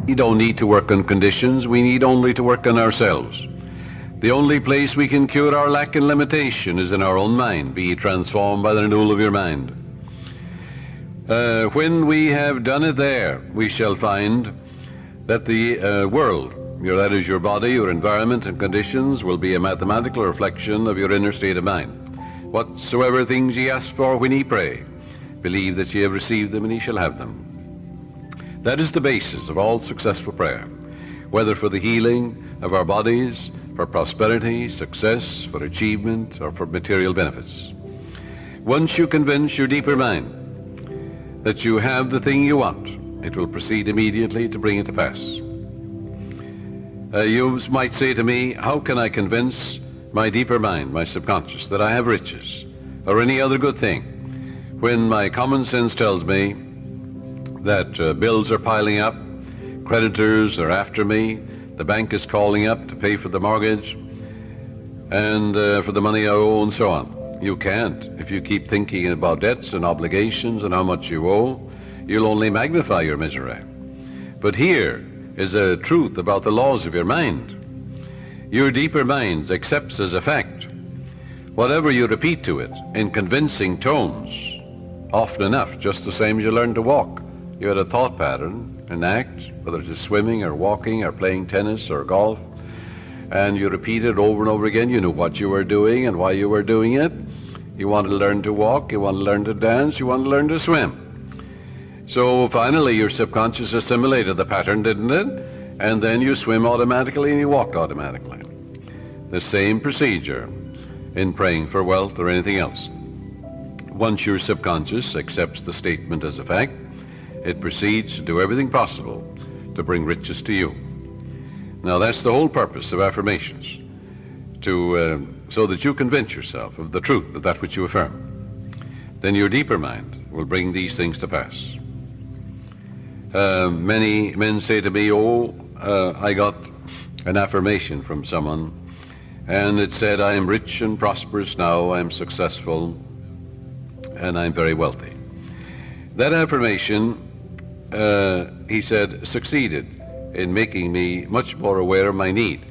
We don't need to work on conditions, we need only to work on ourselves. The only place we can cure our lack and limitation is in our own mind. Be ye transformed by the renewal of your mind. When we have done it there, we shall find that the world, that is your body, your environment and conditions, will be a mathematical reflection of your inner state of mind. Whatsoever things ye ask for when ye pray, believe that ye have received them and ye shall have them. That is the basis of all successful prayer, whether for the healing of our bodies, for prosperity, success, for achievement, or for material benefits. Once you convince your deeper mind that you have the thing you want, it will proceed immediately to bring it to pass. You might say to me, how can I convince my deeper mind, my subconscious, that I have riches or any other good thing, when my common sense tells me that bills are piling up, creditors are after me, the bank is calling up to pay for the mortgage and for the money I owe, and so on. You can't. If you keep thinking about debts and obligations and how much you owe, you'll only magnify your misery. But here is a truth about the laws of your mind. Your deeper mind accepts as a fact whatever you repeat to it in convincing tones, often enough, just the same as you learn to walk. You had a thought pattern, an act, whether it's swimming or walking or playing tennis or golf, and you repeat it over and over again. You knew what you were doing and why you were doing it. You wanted to learn to walk, you want to learn to dance, you want to learn to swim. So finally your subconscious assimilated the pattern, didn't it? And then you swim automatically and you walk automatically. The same procedure in praying for wealth or anything else. Once your subconscious accepts the statement as a fact, it proceeds to do everything possible to bring riches to you. Now that's the whole purpose of affirmations, so that you convince yourself of the truth of that which you affirm. Then your deeper mind will bring these things to pass. Many men say to me, I got an affirmation from someone, and it said, I am rich and prosperous now, I am successful, and I'm very wealthy. That affirmation, he said, succeeded in making me much more aware of my need,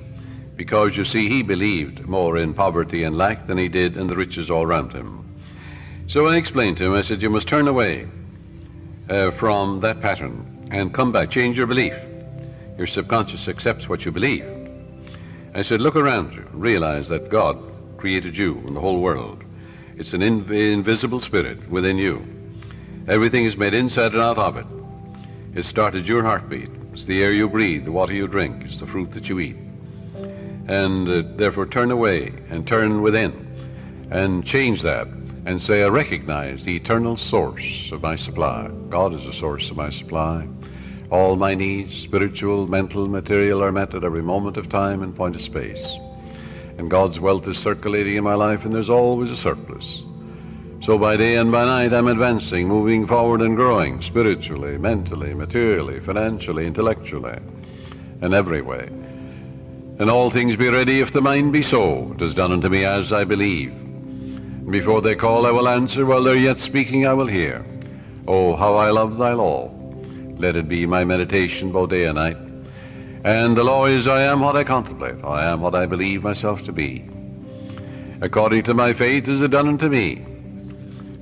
because you see, he believed more in poverty and lack than he did in the riches all around him. So I explained to him, I said, you must turn away from that pattern and come back, change your belief. Your subconscious accepts what you believe. I said, look around you, realize that God created you and the whole world. It's an invisible spirit within you. Everything is made inside and out of it. It started your heartbeat. It's the air you breathe, the water you drink, it's the fruit that you eat. And therefore turn away and turn within and change that and say, I recognize the eternal source of my supply. God is the source of my supply. All my needs, spiritual, mental, material, are met at every moment of time and point of space. And God's wealth is circulating in my life, and there's always a surplus. So by day and by night I'm advancing, moving forward and growing, spiritually, mentally, materially, financially, intellectually, in every way. And all things be ready if the mind be so. It is done unto me as I believe. And before they call I will answer, while they're yet speaking I will hear. Oh, how I love thy law. Let it be my meditation both day and night. And the law is, I am what I contemplate. I am what I believe myself to be. According to my faith is it done unto me.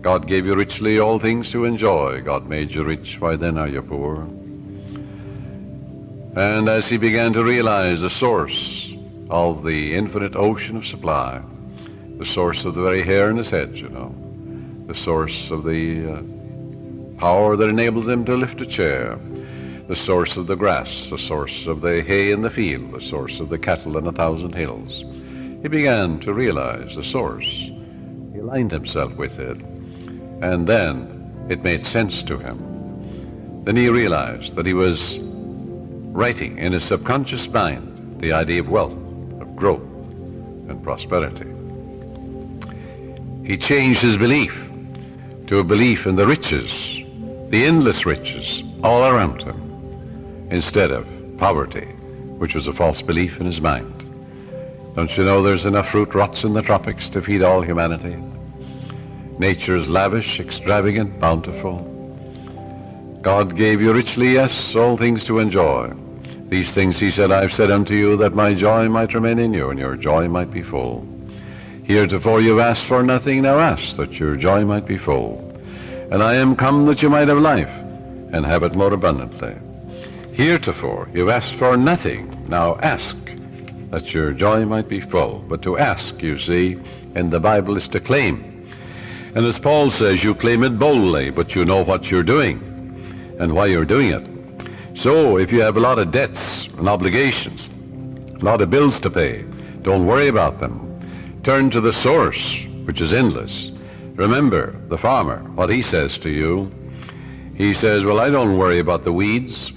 God gave you richly all things to enjoy. God made you rich, why then are you poor? And as he began to realize the source of the infinite ocean of supply, the source of the very hair in his head, the source of the power that enables him to lift a chair, the source of the grass, the source of the hay in the field, the source of the cattle in 1,000 hills. He began to realize the source. He aligned himself with it. And then it made sense to him. Then he realized that he was writing in his subconscious mind the idea of wealth, of growth, and prosperity. He changed his belief to a belief in the riches, the endless riches all around him, instead of poverty, which was a false belief in his mind. Don't you know there's enough fruit rots in the tropics to feed all humanity? Nature is lavish, extravagant, bountiful. God gave you richly, yes, all things to enjoy. These things, he said, I've said unto you, that my joy might remain in you, and your joy might be full. Heretofore you've asked for nothing, now ask, that your joy might be full. And I am come that you might have life, and have it more abundantly. Heretofore you've asked for nothing, now ask, that your joy might be full. But to ask, you see, in the Bible is to claim. And as Paul says, you claim it boldly, but you know what you're doing and why you're doing it. So if you have a lot of debts and obligations, a lot of bills to pay, don't worry about them. Turn to the source, which is endless. Remember the farmer, what he says to you. He says, well, I don't worry about the weeds.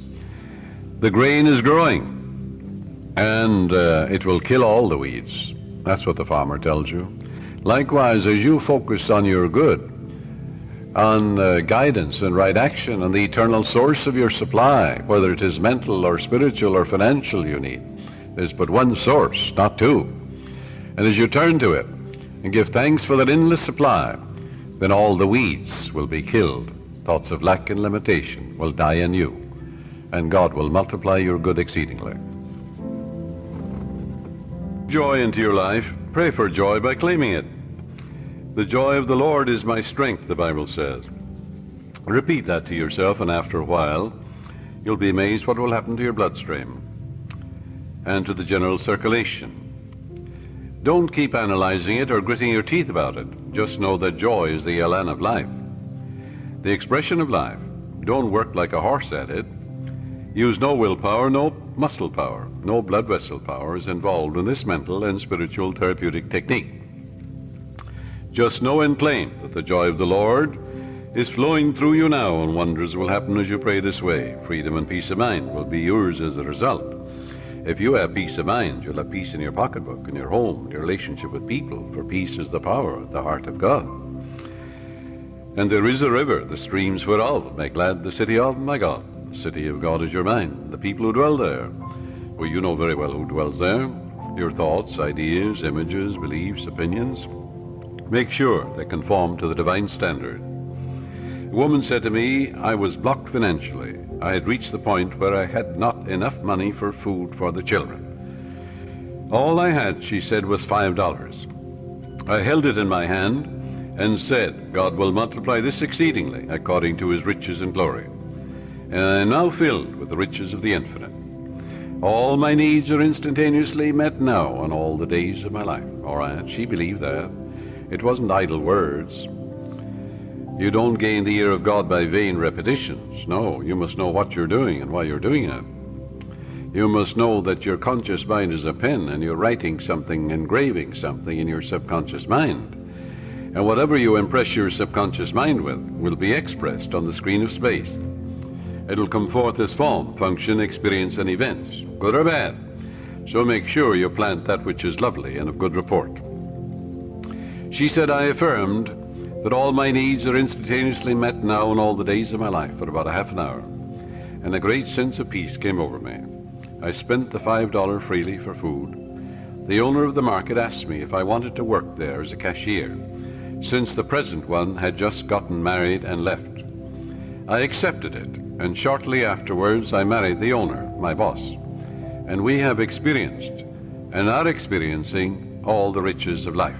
The grain is growing, and it will kill all the weeds. That's what the farmer tells you. Likewise, as you focus on your good, on guidance and right action, on the eternal source of your supply, whether it is mental or spiritual or financial you need, there's but one source, not two. And as you turn to it and give thanks for that endless supply, then all the weeds will be killed. Thoughts of lack and limitation will die in you, and God will multiply your good exceedingly. Joy into your life. Pray for joy by claiming it. The joy of the Lord is my strength, the Bible says. Repeat that to yourself, and after a while, you'll be amazed what will happen to your bloodstream and to the general circulation. Don't keep analyzing it or gritting your teeth about it. Just know that joy is the elan of life, the expression of life. Don't work like a horse at it. Use no willpower, no muscle power, no blood vessel power is involved in this mental and spiritual therapeutic technique. Just know and claim that the joy of the Lord is flowing through you now, and wonders will happen as you pray this way. Freedom and peace of mind will be yours as a result. If you have peace of mind, you'll have peace in your pocketbook, in your home, your relationship with people, for peace is the power of the heart of God. And there is a river, the streams whereof make glad the city of my God. The city of God is your mind, the people who dwell there. Well, you know very well who dwells there. Your thoughts, ideas, images, beliefs, opinions. Make sure they conform to the divine standard. A woman said to me, I was blocked financially. I had reached the point where I had not enough money for food for the children. All I had, she said, was $5. I held it in my hand and said, God will multiply this exceedingly according to his riches and glory. And I am now filled with the riches of the infinite. All my needs are instantaneously met now on all the days of my life. All right, she believed that. It wasn't idle words. You don't gain the ear of God by vain repetitions. No, you must know what you're doing and why you're doing it. You must know that your conscious mind is a pen, and you're writing something, engraving something in your subconscious mind. And whatever you impress your subconscious mind with will be expressed on the screen of space. It'll come forth as form, function, experience, and events, good or bad. So make sure you plant that which is lovely and of good report. She said, I affirmed that all my needs are instantaneously met now and all the days of my life for about a half an hour. And a great sense of peace came over me. I spent the $5 freely for food. The owner of the market asked me if I wanted to work there as a cashier, since the present one had just gotten married and left. I accepted it, and shortly afterwards I married the owner, my boss. And we have experienced and are experiencing all the riches of life.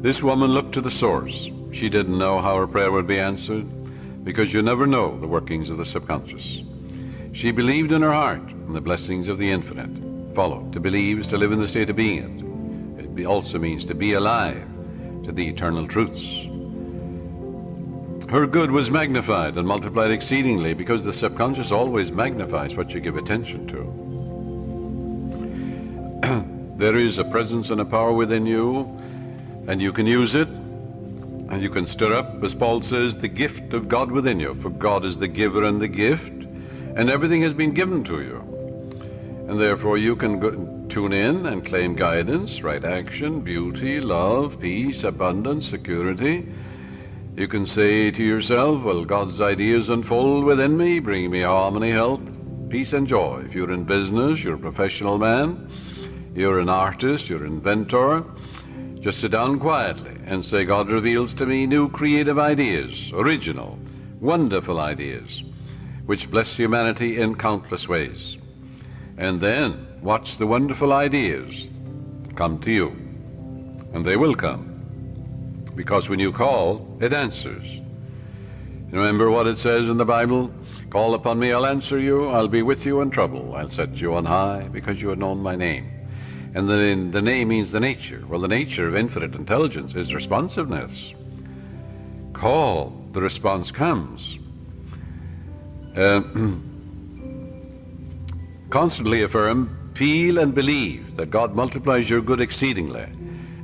This woman looked to the source. She didn't know how her prayer would be answered, because you never know the workings of the subconscious. She believed in her heart in the blessings of the infinite. Follow. To believe is to live in the state of being it. It also means to be alive to the eternal truths. Her good was magnified and multiplied exceedingly, because the subconscious always magnifies what you give attention to. There is a presence and a power within you, and you can use it, and you can stir up, as Paul says, the gift of God within you. For God is the giver and the gift, and everything has been given to you. And therefore you can tune in and claim guidance, right action, beauty, love, peace, abundance, security. You can say to yourself, well, God's ideas unfold within me, bringing me harmony, health, peace, and joy. If you're in business, you're a professional man, you're an artist, you're an inventor, just sit down quietly and say, God reveals to me new creative ideas, original, wonderful ideas, which bless humanity in countless ways. And then watch the wonderful ideas come to you. And they will come, because when you call, it answers. Remember what it says in the Bible? Call upon me, I'll answer you. I'll be with you in trouble. I'll set you on high because you have known my name. And the name means the nature. Well, the nature of infinite intelligence is responsiveness. Call, the response comes. Constantly affirm, feel and believe that God multiplies your good exceedingly,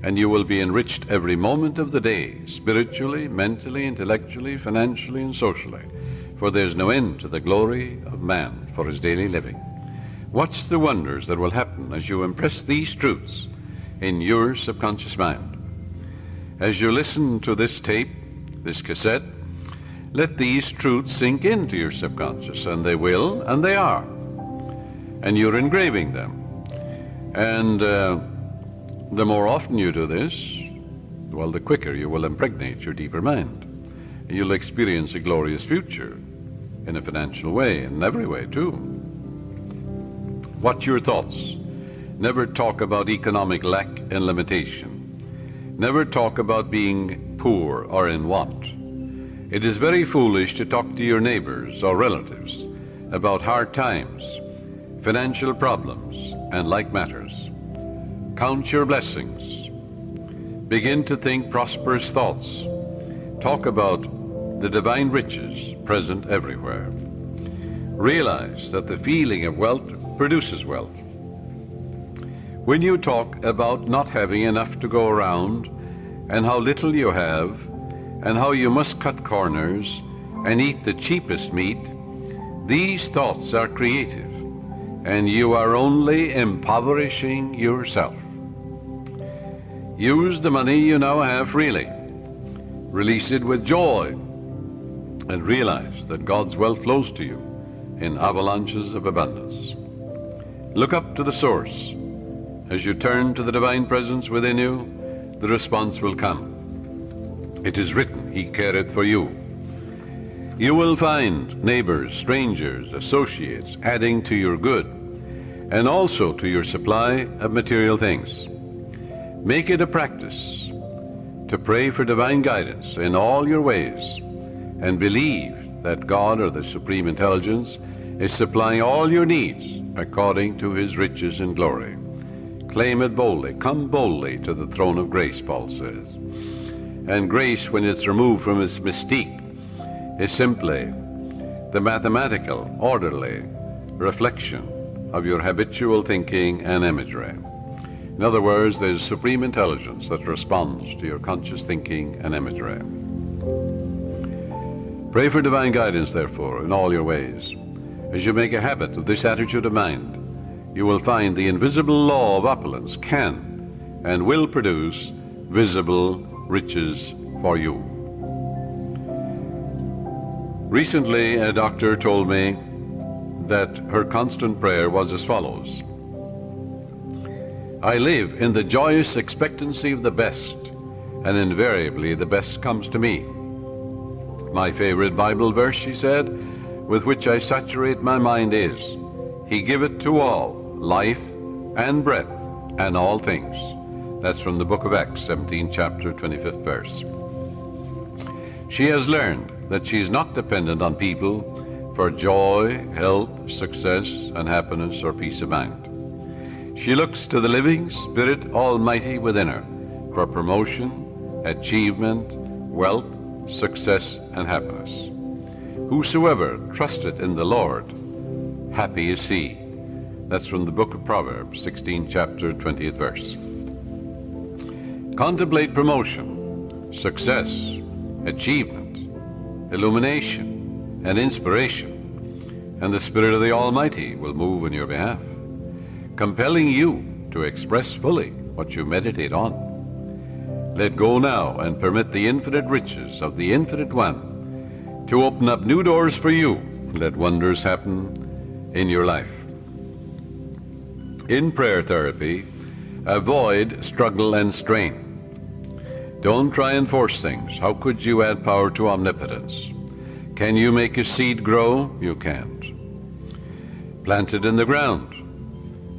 and you will be enriched every moment of the day, spiritually, mentally, intellectually, financially, and socially, for there's no end to the glory of man for his daily living. Watch the wonders that will happen as you impress these truths in your subconscious mind. As you listen to this tape, this cassette, let these truths sink into your subconscious, and they will, and they are. And you're engraving them. And the more often you do this, well, the quicker you will impregnate your deeper mind. You'll experience a glorious future in a financial way, in every way too. Watch your thoughts. Never talk about economic lack and limitation. Never talk about being poor or in want. It is very foolish to talk to your neighbors or relatives about hard times, financial problems, and like matters. Count your blessings. Begin to think prosperous thoughts. Talk about the divine riches present everywhere. Realize that the feeling of wealth produces wealth. When you talk about not having enough to go around, and how little you have, and how you must cut corners and eat the cheapest meat, these thoughts are creative, and you are only impoverishing yourself. Use the money you now have freely. Release it with joy, and realize that God's wealth flows to you in avalanches of abundance. Look up to the source. As you turn to the divine presence within you, the response will come. It is written, He careth for you. You will find neighbors, strangers, associates adding to your good, and also to your supply of material things. Make it a practice to pray for divine guidance in all your ways, and believe that God, or the Supreme Intelligence, is supplying all your needs according to His riches and glory. Claim it boldly. Come boldly to the throne of grace, Paul says. And grace, when it's removed from its mystique, is simply the mathematical, orderly reflection of your habitual thinking and imagery. In other words, there's supreme intelligence that responds to your conscious thinking and imagery. Pray for divine guidance, therefore, in all your ways. As you make a habit of this attitude of mind, you will find the invisible law of opulence can and will produce visible riches for you. Recently, a doctor told me that her constant prayer was as follows: I live in the joyous expectancy of the best, and invariably the best comes to me. My favorite Bible verse, she said, with which I saturate my mind is, He giveth to all life and breath and all things. That's from the book of Acts, 17th chapter, 25th verse. She has learned that she is not dependent on people for joy, health, success, and happiness or peace of mind. She looks to the living Spirit Almighty within her for promotion, achievement, wealth, success, and happiness. Whosoever trusteth in the Lord, happy is he. That's from the book of Proverbs, 16th chapter, 20th verse. Contemplate promotion, success, achievement, illumination, and inspiration, and the Spirit of the Almighty will move on your behalf, compelling you to express fully what you meditate on. Let go now and permit the infinite riches of the Infinite One to open up new doors for you. Let wonders happen in your life. In prayer therapy, avoid struggle and strain. Don't try and force things. How could you add power to omnipotence? Can you make a seed grow? You can't. Plant it in the ground.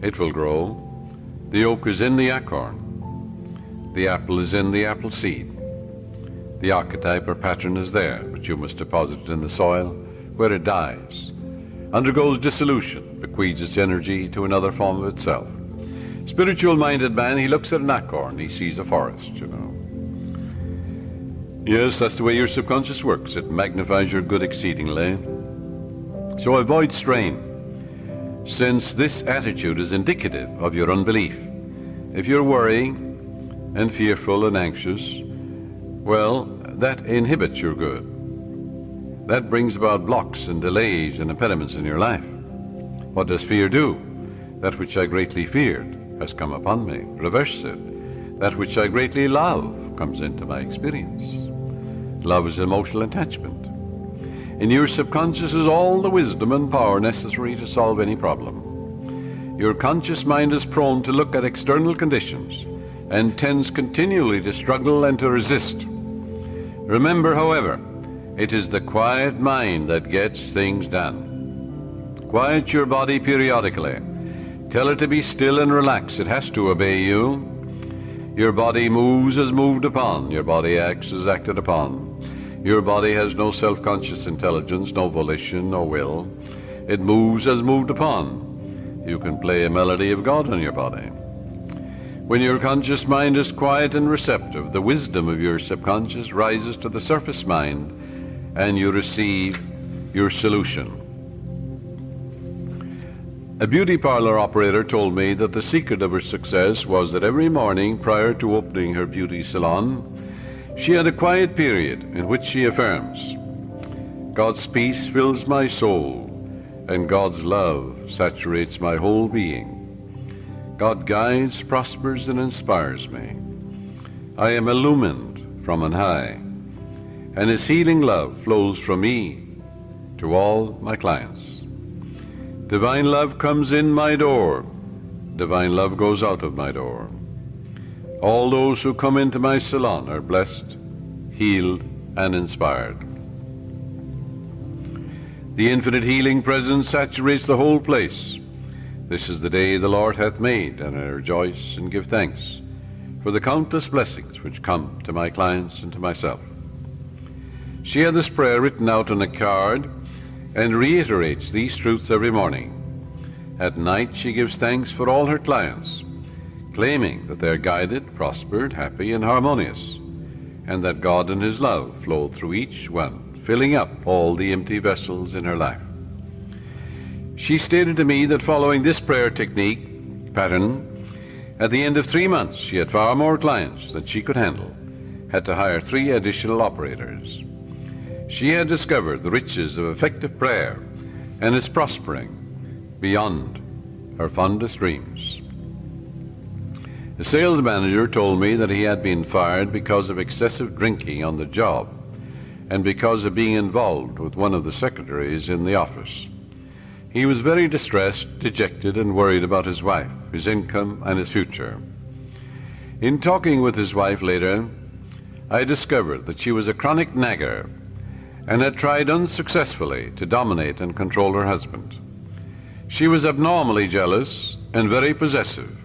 It will grow. The oak is in the acorn. The apple is in the apple seed. The archetype or pattern is there, but you must deposit it in the soil where it dies, undergoes dissolution, bequeaths its energy to another form of itself. Spiritual-minded man, he looks at an acorn, he sees a forest, you know. Yes, that's the way your subconscious works. It magnifies your good exceedingly. So avoid strain, since this attitude is indicative of your unbelief. If you're worrying and fearful and anxious, well, that inhibits your good. That brings about blocks and delays and impediments in your life. What does fear do? That which I greatly feared has come upon me. Reverse it. That which I greatly love comes into my experience. Love is emotional attachment. In your subconscious is all the wisdom and power necessary to solve any problem. Your conscious mind is prone to look at external conditions and tends continually to struggle and to resist. Remember, however, it is the quiet mind that gets things done. Quiet your body periodically. Tell it to be still and relax. It has to obey you. Your body moves as moved upon. Your body acts as acted upon. Your body has no self-conscious intelligence, no volition, no will. It moves as moved upon. You can play a melody of God on your body. When your conscious mind is quiet and receptive, the wisdom of your subconscious rises to the surface mind, and you receive your solution. A beauty parlor operator told me that the secret of her success was that every morning prior to opening her beauty salon, she had a quiet period in which she affirms, God's peace fills my soul, and God's love saturates my whole being. God guides, prospers, and inspires me. I am illumined from on high, and His healing love flows from me to all my clients. Divine love comes in my door. Divine love goes out of my door. All those who come into my salon are blessed, healed, and inspired. The infinite healing presence saturates the whole place. This is the day the Lord hath made, and I rejoice and give thanks for the countless blessings which come to my clients and to myself. She had this prayer written out on a card and reiterates these truths every morning. At night she gives thanks for all her clients, claiming that they are guided, prospered, happy, and harmonious, and that God and His love flow through each one, filling up all the empty vessels in her life. She stated to me that following this prayer technique pattern, at the end of 3 months she had far more clients than she could handle, had to hire 3 additional operators. She had discovered the riches of effective prayer and is prospering beyond her fondest dreams. The sales manager told me that he had been fired because of excessive drinking on the job and because of being involved with one of the secretaries in the office. He was very distressed, dejected, and worried about his wife, his income, and his future. In talking with his wife later, I discovered that she was a chronic nagger and had tried unsuccessfully to dominate and control her husband. She was abnormally jealous and very possessive,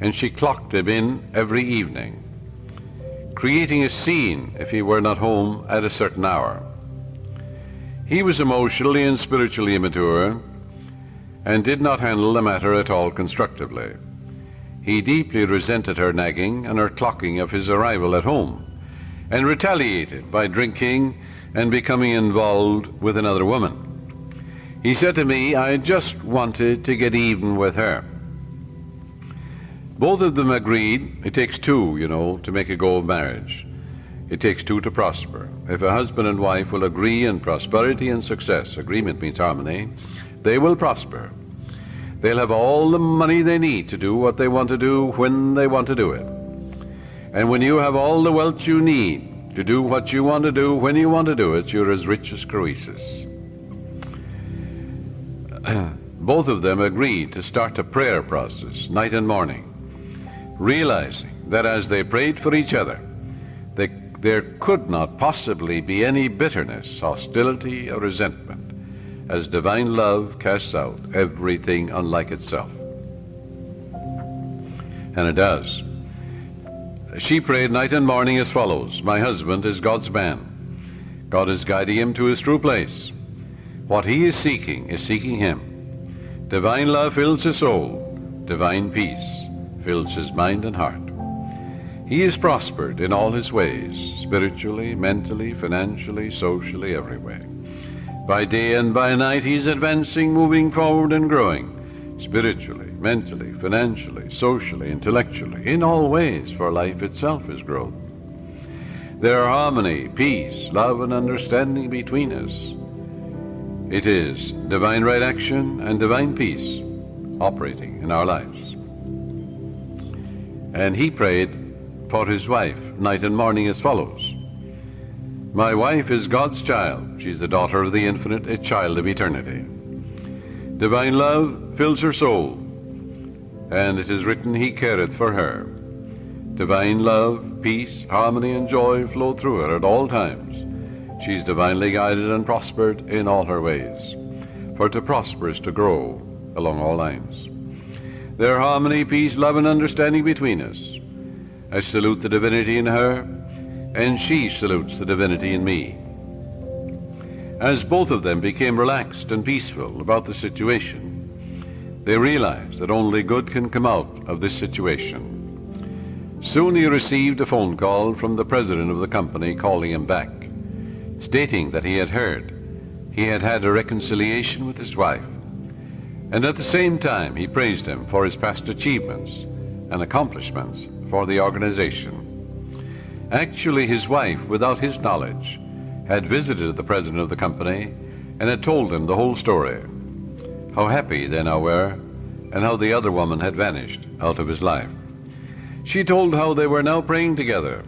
and she clocked him in every evening, creating a scene if he were not home at a certain hour. He was emotionally and spiritually immature and did not handle the matter at all constructively. He deeply resented her nagging and her clocking of his arrival at home, and retaliated by drinking and becoming involved with another woman. He said to me, I just wanted to get even with her. Both of them agreed it takes 2, to make a go of marriage. It takes 2 to prosper. If a husband and wife will agree in prosperity and success, agreement means harmony, they will prosper. They'll have all the money they need to do what they want to do when they want to do it. And when you have all the wealth you need to do what you want to do when you want to do it, you're as rich as Croesus. Both of them agreed to start a prayer process night and morning, realizing that as they prayed for each other, there could not possibly be any bitterness, hostility, or resentment, as divine love casts out everything unlike itself. And it does. She prayed night and morning as follows: my husband is God's man. God is guiding him to his true place. What he is seeking him. Divine love fills his soul. Divine peace fills his mind and heart. He is prospered in all his ways, spiritually, mentally, financially, socially, every way. By day and by night he's advancing, moving forward and growing, spiritually, mentally, financially, socially, intellectually, in all ways, for life itself is growth. There are harmony, peace, love, and understanding between us. It is divine right action and divine peace operating in our lives. And he prayed for his wife night and morning as follows: my wife is God's child. She's the daughter of the infinite, a child of eternity. Divine love fills her soul, and it is written, he careth for her. Divine love, peace, harmony, and joy flow through her at all times. She's divinely guided and prospered in all her ways. For to prosper is to grow along all lines. There are harmony, peace, love, and understanding between us. I salute the divinity in her, and she salutes the divinity in me. As both of them became relaxed and peaceful about the situation, they realized that only good can come out of this situation. Soon he received a phone call from the president of the company calling him back, stating that he had heard he had had a reconciliation with his wife, and at the same time he praised him for his past achievements and accomplishments for the organization. Actually, his wife, without his knowledge, had visited the president of the company and had told him the whole story, how happy they now were, and how the other woman had vanished out of his life. She told how they were now praying together.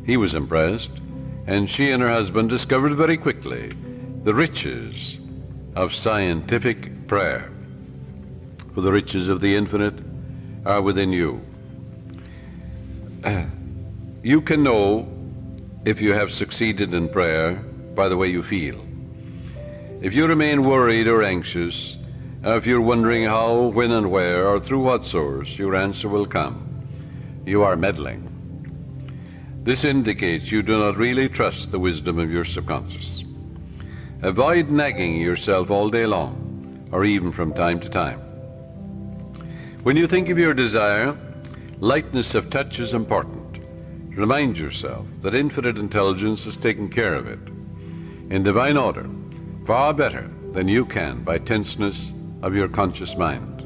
He was impressed, and she and her husband discovered very quickly the riches of scientific prayer. For the riches of the infinite are within you. You can know if you have succeeded in prayer by the way you feel. If you remain worried or anxious, if you're wondering how, when, and where, or through what source, your answer will come, you are meddling. This indicates you do not really trust the wisdom of your subconscious. Avoid nagging yourself all day long, or even from time to time. When you think of your desire, lightness of touch is important. Remind yourself that infinite intelligence has taken care of it, in divine order, far better than you can by tenseness of your conscious mind.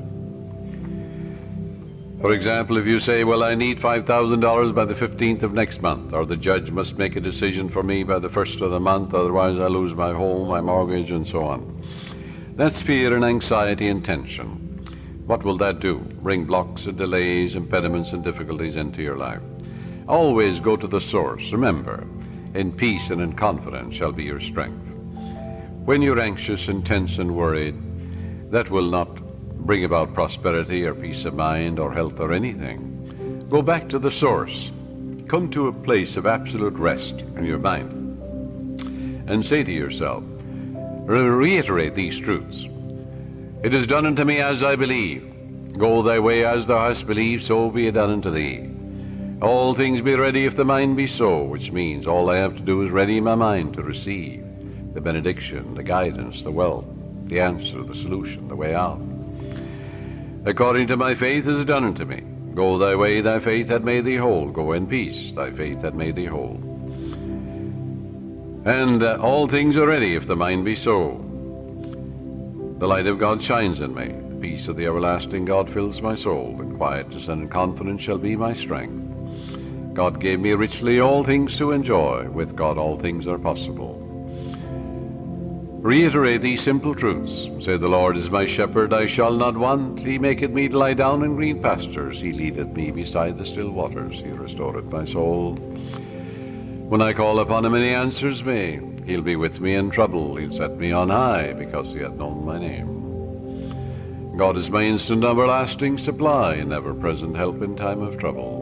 For example, if you say, well, I need $5,000 by the 15th of next month, or the judge must make a decision for me by the 1st of the month, otherwise I lose my home, my mortgage, and so on. That's fear and anxiety and tension. What will that do? Bring blocks and delays, impediments and difficulties into your life. Always go to the source. Remember, in peace and in confidence shall be your strength. When you're anxious and tense and worried, that will not bring about prosperity or peace of mind or health or anything. Go back to the source. Come to a place of absolute rest in your mind and say to yourself, reiterate these truths. It is done unto me as I believe. Go thy way as thou hast believed, so be it done unto thee. All things be ready if the mind be so, which means all I have to do is ready my mind to receive the benediction, the guidance, the wealth, the answer, the solution, the way out. According to my faith is done unto me. Go thy way, thy faith hath made thee whole. Go in peace, thy faith hath made thee whole. And all things are ready if the mind be so. The light of God shines in me. The peace of the everlasting God fills my soul. And quietness and confidence shall be my strength. God gave me richly all things to enjoy. With God all things are possible. Reiterate these simple truths. Say, the Lord is my shepherd, I shall not want. He maketh me to lie down in green pastures. He leadeth me beside the still waters. He restoreth my soul. When I call upon him and he answers me, he'll be with me in trouble. He'll set me on high because he hath known my name. God is my instant everlasting supply, and ever-present help in time of trouble.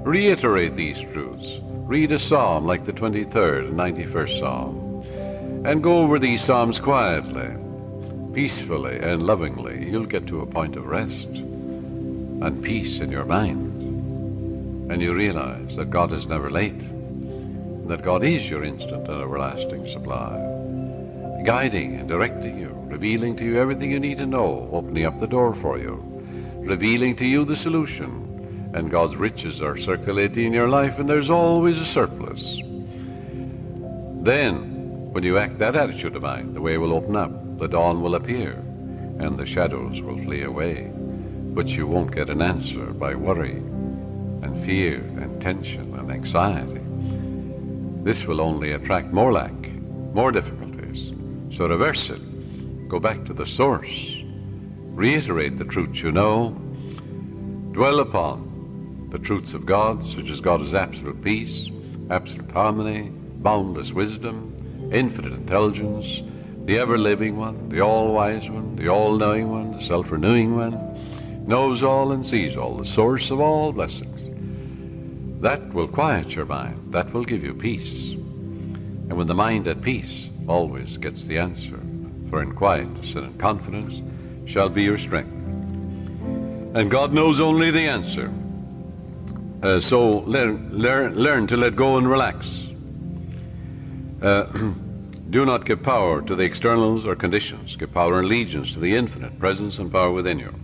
Reiterate these truths. Read a psalm like the 23rd and 91st Psalm, and go over these psalms quietly, peacefully and lovingly. You'll get to a point of rest and peace in your mind, and you realize that God is never late, that God is your instant and everlasting supply, guiding and directing you, revealing to you everything you need to know, opening up the door for you, revealing to you the solution. And God's riches are circulating in your life, and there's always a surplus. Then, when you act that attitude of mind, the way will open up, the dawn will appear, and the shadows will flee away. But you won't get an answer by worry and fear and tension and anxiety. This will only attract more lack, more difficulties. So reverse it. Go back to the source. Reiterate the truths you know. Dwell upon the truths of God, such as God is absolute peace, absolute harmony, boundless wisdom, infinite intelligence, the ever-living one, the all-wise one, the all-knowing one, the self-renewing one, knows all and sees all, the source of all blessings. That will quiet your mind. That will give you peace. And when the mind at peace always gets the answer, for in quietness and in confidence shall be your strength. And God knows only the answer. So learn to let go and relax. Do not give power to the externals or conditions. Give power and allegiance to the infinite presence and power within you.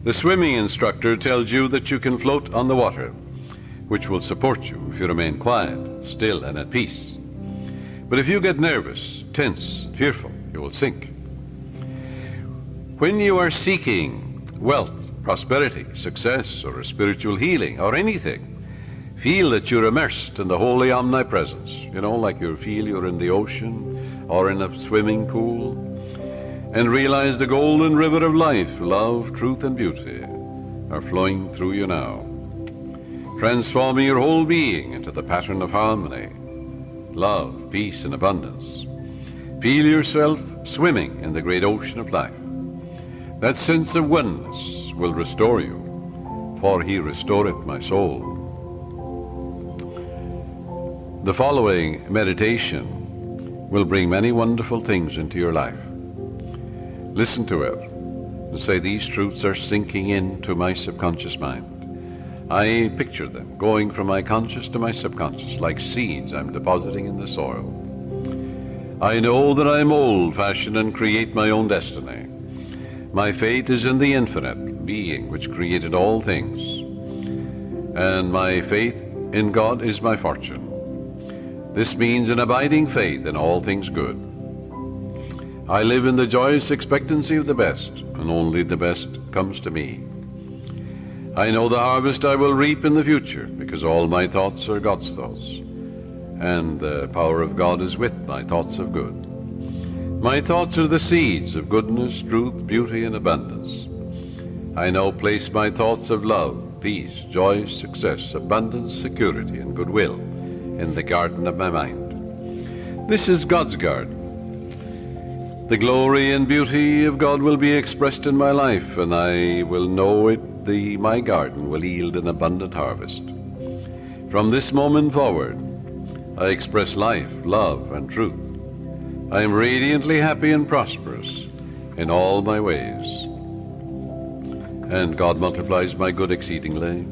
The swimming instructor tells you that you can float on the water, which will support you if you remain quiet, still, and at peace. But if you get nervous, tense, fearful, you will sink. When you are seeking wealth, prosperity, success, or a spiritual healing, or anything, feel that you're immersed in the holy omnipresence. You know, like you feel you're in the ocean or in a swimming pool. And realize the golden river of life, love, truth, and beauty are flowing through you now, transforming your whole being into the pattern of harmony, love, peace, and abundance. Feel yourself swimming in the great ocean of life. That sense of oneness will restore you, for he restoreth my soul. The following meditation will bring many wonderful things into your life. Listen to it and say, these truths are sinking into my subconscious mind. I picture them going from my conscious to my subconscious, like seeds I'm depositing in the soil. I know that I'm old-fashioned and create my own destiny. My fate is in the infinite being which created all things, and my faith in God is my fortune. This means an abiding faith in all things good. I live in the joyous expectancy of the best, and only the best comes to me. I know the harvest I will reap in the future, because all my thoughts are God's thoughts, and the power of God is with my thoughts of good. My thoughts are the seeds of goodness, truth, beauty, and abundance. I now place my thoughts of love, peace, joy, success, abundance, security, and goodwill in the garden of my mind. This is God's garden. The glory and beauty of God will be expressed in my life, and I will know it. My garden will yield an abundant harvest. From this moment forward, I express life, love, and truth. I am radiantly happy and prosperous in all my ways, and God multiplies my good exceedingly.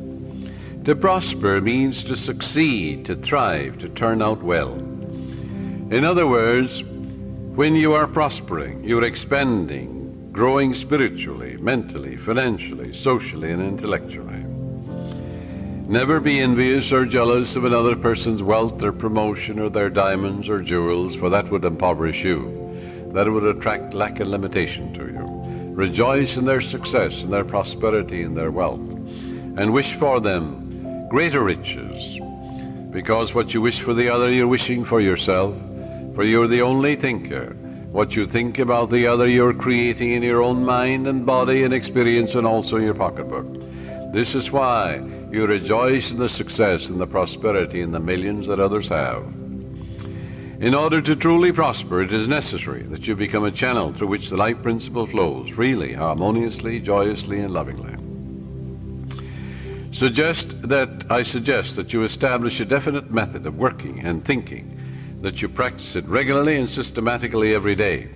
To prosper means to succeed, to thrive, to turn out well. In other words, when you are prospering, you're expanding, growing spiritually, mentally, financially, socially, and intellectually. Never be envious or jealous of another person's wealth or promotion or their diamonds or jewels, for that would impoverish you. That would attract lack and limitation to you. Rejoice in their success, in their prosperity, in their wealth, and wish for them greater riches, because what you wish for the other, you're wishing for yourself, for you're the only thinker. What you think about the other, you're creating in your own mind and body and experience, and also your pocketbook. This is why you rejoice in the success and the prosperity and the millions that others have. In order to truly prosper, it is necessary that you become a channel through which the life principle flows freely, harmoniously, joyously, and lovingly. I suggest that you establish a definite method of working and thinking, that you practice it regularly and systematically every day.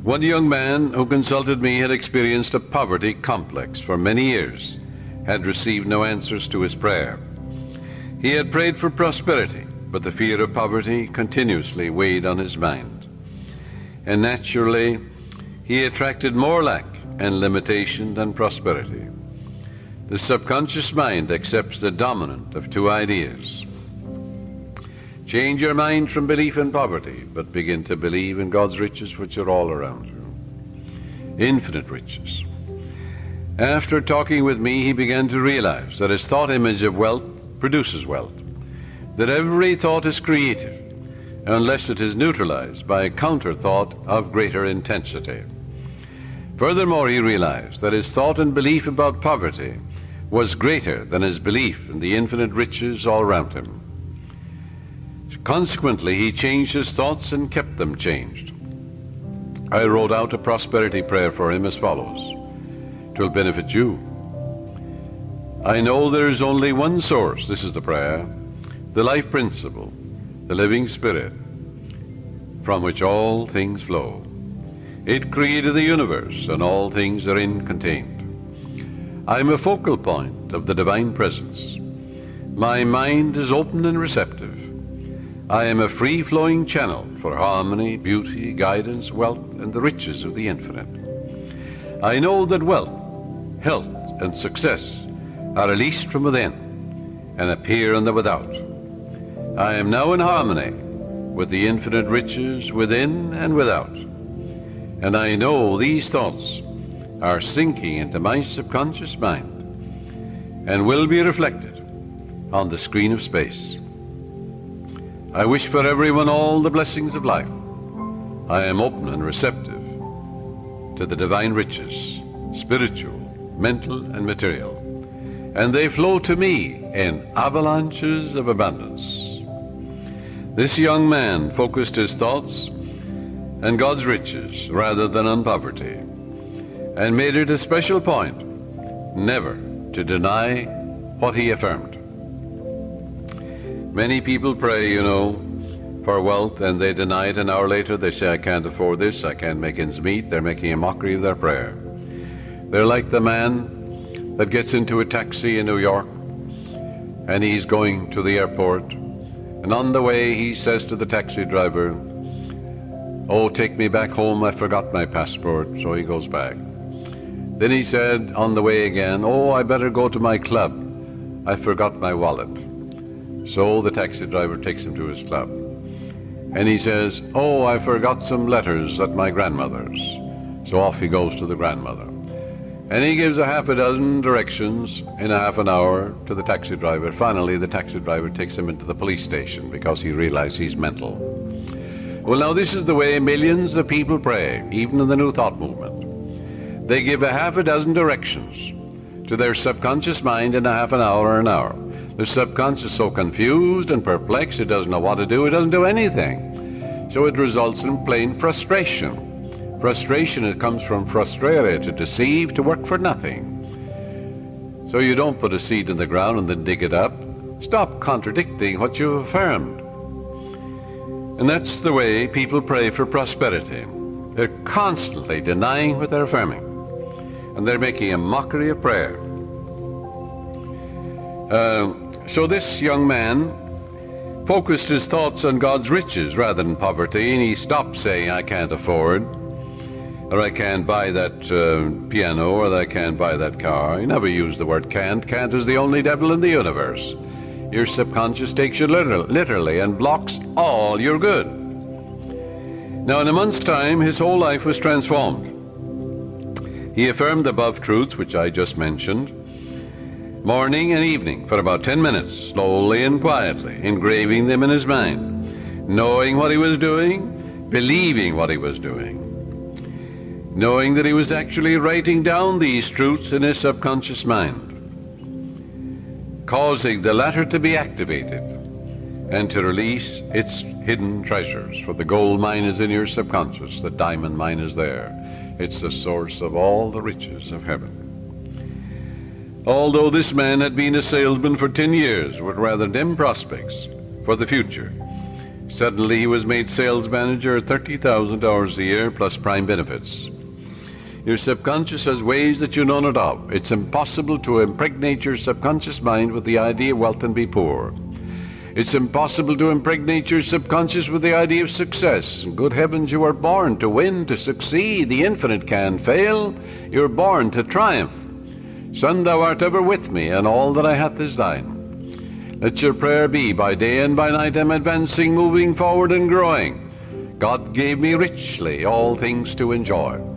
One young man who consulted me had experienced a poverty complex for many years, had received no answers to his prayer. He had prayed for prosperity, but the fear of poverty continuously weighed on his mind. And naturally, he attracted more lack and limitation than prosperity. The subconscious mind accepts the dominant of two ideas. Change your mind from belief in poverty, but begin to believe in God's riches, which are all around you. Infinite riches. After talking with me, he began to realize that his thought image of wealth produces wealth, that every thought is creative, unless it is neutralized by a counter thought of greater intensity. Furthermore, he realized that his thought and belief about poverty was greater than his belief in the infinite riches all around him. Consequently, he changed his thoughts and kept them changed. I wrote out a prosperity prayer for him as follows. It will benefit you. I know there is only one source, this is the prayer, the life principle, the living spirit, from which all things flow. It created the universe, and all things therein contained. I am a focal point of the divine presence. My mind is open and receptive. I am a free-flowing channel for harmony, beauty, guidance, wealth, and the riches of the infinite. I know that wealth, health, and success are released from within and appear in the without. I am now in harmony with the infinite riches within and without. And I know these thoughts are sinking into my subconscious mind and will be reflected on the screen of space. I wish for everyone all the blessings of life. I am open and receptive to the divine riches, spiritual, mental, and material, and they flow to me in avalanches of abundance. This young man focused his thoughts on God's riches rather than on poverty, and made it a special point never to deny what he affirmed. Many people pray, for wealth, and they deny it an hour later. They say, I can't afford this, I can't make ends meet. They're making a mockery of their prayer. They're like the man that gets into a taxi in New York, and he's going to the airport, and on the way he says to the taxi driver, oh, take me back home, I forgot my passport. So he goes back. Then he said on the way again, oh, I better go to my club, I forgot my wallet. So the taxi driver takes him to his club. And he says, oh, I forgot some letters at my grandmother's. So off he goes to the grandmother. And he gives a half a dozen directions in a half an hour to the taxi driver. Finally, the taxi driver takes him into the police station because he realized he's mental. Well, now this is the way millions of people pray, even in the New Thought movement. They give a half a dozen directions to their subconscious mind in a half an hour or an hour. The subconscious is so confused and perplexed, it doesn't know what to do, it doesn't do anything. So it results in plain frustration. Frustration, it comes from frustrare, to deceive, to work for nothing. So you don't put a seed in the ground and then dig it up. Stop contradicting what you affirmed. And that's the way people pray for prosperity. They're constantly denying what they're affirming. And they're making a mockery of prayer. So this young man focused his thoughts on God's riches rather than poverty, and he stopped saying, I can't afford, or I can't buy that piano, or I can't buy that car. He never used the word can't. Can't is the only devil in the universe. Your subconscious takes you literally and blocks all your good. Now, in a month's time, his whole life was transformed. He affirmed the above truths, which I just mentioned, morning and evening for about 10 minutes, slowly and quietly, engraving them in his mind, knowing what he was doing, believing what he was doing, knowing that he was actually writing down these truths in his subconscious mind, causing the latter to be activated and to release its hidden treasures. For the gold mine is in your subconscious, the diamond mine is there. It's the source of all the riches of heaven. Although this man had been a salesman for 10 years with rather dim prospects for the future, suddenly he was made sales manager at $30,000 a year plus prime benefits. Your subconscious has ways that you know not of. It's impossible to impregnate your subconscious mind with the idea of wealth and be poor. It's impossible to impregnate your subconscious with the idea of success. Good heavens, you are born to win, to succeed. The infinite can fail. You're born to triumph. Son, thou art ever with me, and all that I hath is thine. Let your prayer be, by day and by night I'm advancing, moving forward and growing. God gave me richly all things to enjoy.